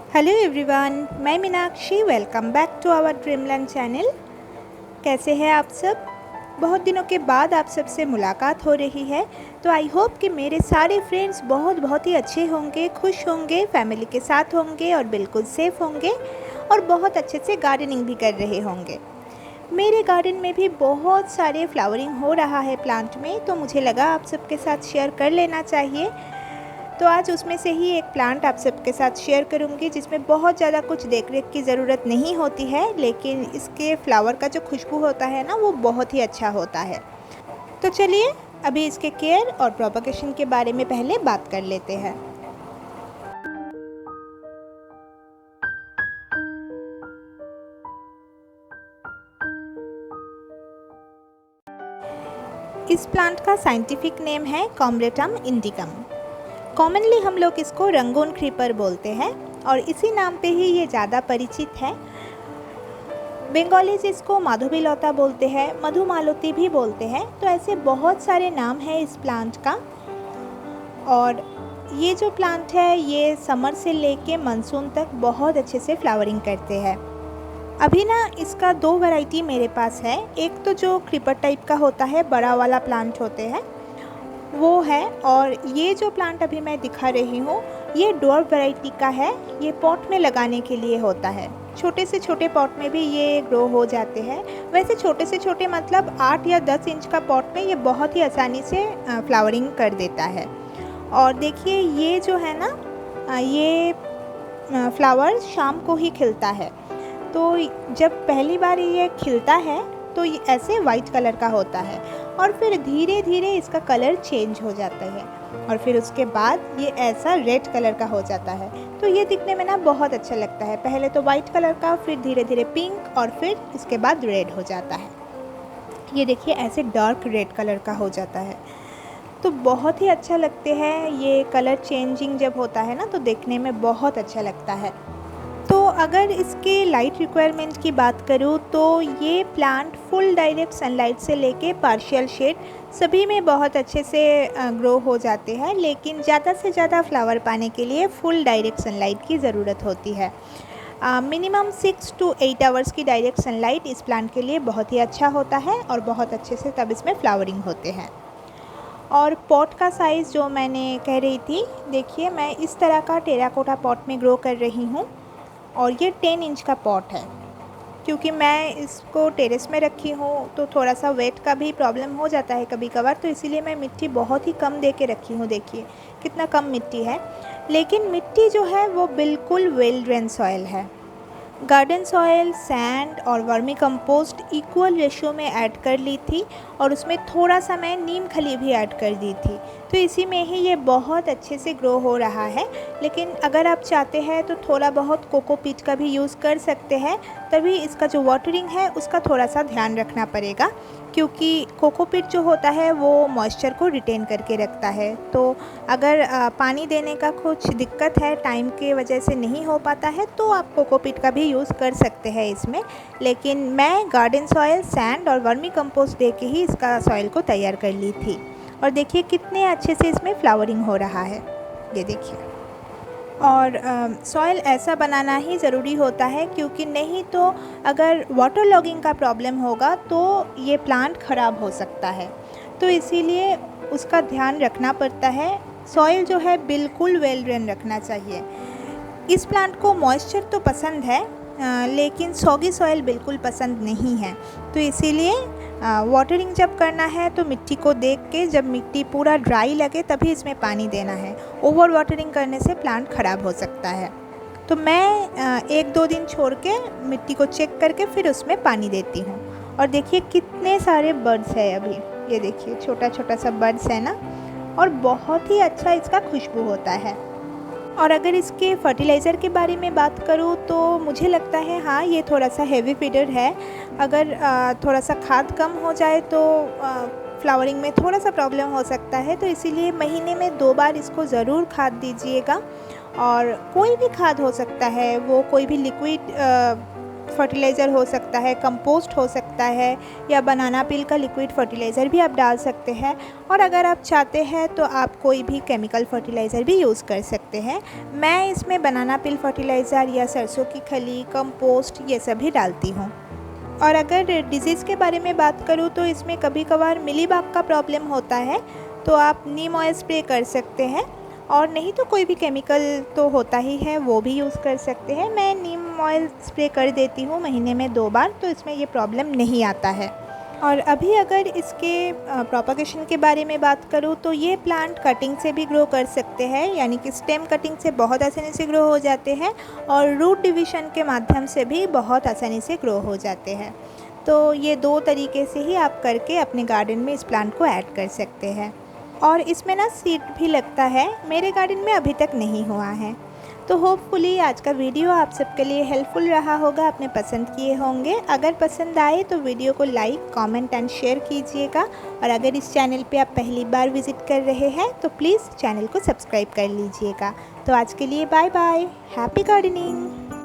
Hello everyone, मैं Meenakshi. Welcome back to our dreamland channel. कैसे हैं आप सब? बहुत दिनों के बाद आप सबसे मुलाकात हो रही है, तो आई होप कि मेरे सारे फ्रेंड्स बहुत ही अच्छे होंगे, खुश होंगे, फैमिली के साथ होंगे और बिल्कुल सेफ़ होंगे और बहुत अच्छे से गार्डनिंग भी कर रहे होंगे। मेरे गार्डन में भी बहुत सारे फ्लावरिंग हो रहा है प्लांट में, तो मुझे लगा आप सबके साथ शेयर कर लेना चाहिए। तो आज उसमें से ही एक प्लांट आप सबके साथ शेयर करूंगी जिसमें बहुत ज़्यादा कुछ देख रेख की ज़रूरत नहीं होती है, लेकिन इसके फ्लावर का जो खुशबू होता है ना, वो बहुत ही अच्छा होता है। तो चलिए अभी इसके केयर और प्रोपगेशन के बारे में पहले बात कर लेते हैं। इस प्लांट का साइंटिफिक नेम है कॉम्ब्रेटम इंडिकम। कॉमनली हम लोग इसको रंगून क्रीपर बोलते हैं और इसी नाम पे ही ये ज़्यादा परिचित है। बंगालीज इसको माधवीलता बोलते हैं, मधुमालती भी बोलते हैं। तो ऐसे बहुत सारे नाम हैं इस प्लांट का। और ये जो प्लांट है ये समर से लेके मानसून तक बहुत अच्छे से फ्लावरिंग करते हैं। अभी ना इसका दो वैरायटी मेरे पास है। एक तो जो क्रीपर टाइप का होता है, बड़ा वाला प्लांट होते हैं, वो है। और ये जो प्लांट अभी मैं दिखा रही हूँ ये डॉर्फ वैरायटी का है। ये पॉट में लगाने के लिए होता है। छोटे से छोटे पॉट में भी ये ग्रो हो जाते हैं। वैसे छोटे से छोटे मतलब 8 या 10 इंच का पॉट में ये बहुत ही आसानी से फ्लावरिंग कर देता है। और देखिए ये जो है ना, ये फ्लावर शाम को ही खिलता है। तो जब पहली बार ये खिलता है तो ये ऐसे वाइट कलर का होता है और फिर धीरे धीरे इसका कलर चेंज हो जाता है और फिर उसके बाद ये ऐसा रेड कलर का हो जाता है। तो ये दिखने में ना बहुत अच्छा लगता है। पहले तो वाइट कलर का, फिर धीरे धीरे पिंक और फिर इसके बाद रेड हो जाता है। ये देखिए ऐसे डार्क रेड कलर का हो जाता है। तो बहुत ही अच्छा लगते हैं। ये कलर चेंजिंग जब होता है ना तो देखने में बहुत अच्छा लगता है। तो अगर इसके लाइट रिक्वायरमेंट की बात करूँ तो ये प्लांट फुल डायरेक्ट सनलाइट से लेके पार्शियल शेड सभी में बहुत अच्छे से ग्रो हो जाते हैं, लेकिन ज़्यादा से ज़्यादा फ्लावर पाने के लिए फुल डायरेक्ट सनलाइट की ज़रूरत होती है। मिनिमम 6 to 8 आवर्स की डायरेक्ट सनलाइट इस प्लांट के लिए बहुत ही अच्छा होता है और बहुत अच्छे से तब इसमें फ्लावरिंग होते हैं। और पॉट का साइज़ जो मैंने कह रही थी, देखिए मैं इस तरह का टेराकोटा पॉट में ग्रो कर रही हूँ और ये 10 इंच का पॉट है। क्योंकि मैं इसको टेरेस में रखी हूँ तो थोड़ा सा वेट का भी प्रॉब्लम हो जाता है कभी कभार, तो इसीलिए मैं मिट्टी बहुत ही कम दे के रखी हूँ। देखिए कितना कम मिट्टी है, लेकिन मिट्टी जो है वो बिल्कुल वेल ड्रेन सॉइल है। गार्डन सॉयल, सैंड और वर्मी कंपोस्ट इक्वल रेशियो में ऐड कर ली थी और उसमें थोड़ा सा मैं नीम खली भी ऐड कर दी थी। तो इसी में ही ये बहुत अच्छे से ग्रो हो रहा है। लेकिन अगर आप चाहते हैं तो थोड़ा बहुत कोकोपीट का भी यूज़ कर सकते हैं। तभी इसका जो वाटरिंग है उसका थोड़ा सा ध्यान रखना पड़ेगा, क्योंकि कोकोपीट जो होता है वो मॉइस्चर को रिटेन करके रखता है। तो अगर पानी देने का कुछ दिक्कत है, टाइम के वजह से नहीं हो पाता है, तो आप कोकोपीट का भी यूज़ कर सकते हैं इसमें। लेकिन मैं गार्डन सॉयल, सैंड और वर्मी कंपोस्ट दे के ही इसका सॉइल को तैयार कर ली थी। और देखिए कितने अच्छे से इसमें फ्लावरिंग हो रहा है, ये देखिए। और सॉइल ऐसा बनाना ही ज़रूरी होता है, क्योंकि नहीं तो अगर वाटर लॉगिंग का प्रॉब्लम होगा तो ये प्लांट ख़राब हो सकता है। तो इसीलिए उसका ध्यान रखना पड़ता है। सॉइल जो है बिल्कुल वेल ड्रेन रखना चाहिए। इस प्लांट को मॉइस्चर तो पसंद है, लेकिन सॉगी सॉइल बिल्कुल पसंद नहीं है। तो इसीलिए वाटरिंग जब करना है तो मिट्टी को देख के, जब मिट्टी पूरा ड्राई लगे तभी इसमें पानी देना है। ओवर वाटरिंग करने से प्लांट ख़राब हो सकता है। तो मैं 1-2 दिन छोड़ के मिट्टी को चेक करके फिर उसमें पानी देती हूँ। और देखिए कितने सारे बर्ड्स हैं अभी, ये देखिए छोटा छोटा सा बर्ड्स है ना, और बहुत ही अच्छा इसका खुशबू होता है। और अगर इसके फर्टिलाइज़र के बारे में बात करूँ तो मुझे लगता है हाँ, ये थोड़ा सा हेवी फीडर है। अगर थोड़ा सा खाद कम हो जाए तो फ्लावरिंग में थोड़ा सा प्रॉब्लम हो सकता है। तो इसीलिए महीने में 2 बार इसको ज़रूर खाद दीजिएगा। और कोई भी खाद हो सकता है, वो कोई भी लिक्विड फर्टिलाइज़र हो सकता है, कंपोस्ट हो सकता है, या बनाना पील का लिक्विड फर्टिलाइज़र भी आप डाल सकते हैं। और अगर आप चाहते हैं तो आप कोई भी केमिकल फर्टिलाइज़र भी यूज़ कर सकते हैं। मैं इसमें बनाना पील फर्टिलाइज़र या सरसों की खली, कंपोस्ट ये सभी डालती हूँ। और अगर डिज़ीज़ के बारे में बात करूँ तो इसमें कभी कभार मिलीबाग का प्रॉब्लम होता है, तो आप नीम ऑयल स्प्रे कर सकते हैं, और नहीं तो कोई भी केमिकल तो होता ही है वो भी यूज़ कर सकते हैं। मैं नीम ऑयल स्प्रे कर देती हूँ महीने में 2 बार, तो इसमें ये प्रॉब्लम नहीं आता है। और अभी अगर इसके प्रोपगेशन के बारे में बात करूँ तो ये प्लांट कटिंग से भी ग्रो कर सकते हैं, यानी कि स्टेम कटिंग से बहुत आसानी से ग्रो हो जाते हैं, और रूट डिवीज़न के माध्यम से भी बहुत आसानी से ग्रो हो जाते हैं। तो ये 2 तरीके से ही आप करके अपने गार्डन में इस प्लांट को ऐड कर सकते हैं। और इसमें ना सीड भी लगता है, मेरे गार्डन में अभी तक नहीं हुआ है। तो होपफुली आज का वीडियो आप सबके लिए हेल्पफुल रहा होगा, आपने पसंद किए होंगे। अगर पसंद आए तो वीडियो को लाइक, कमेंट एंड शेयर कीजिएगा, और अगर इस चैनल पे आप पहली बार विज़िट कर रहे हैं तो प्लीज़ चैनल को सब्सक्राइब कर लीजिएगा। तो आज के लिए बाय बाय, हैप्पी गार्डनिंग।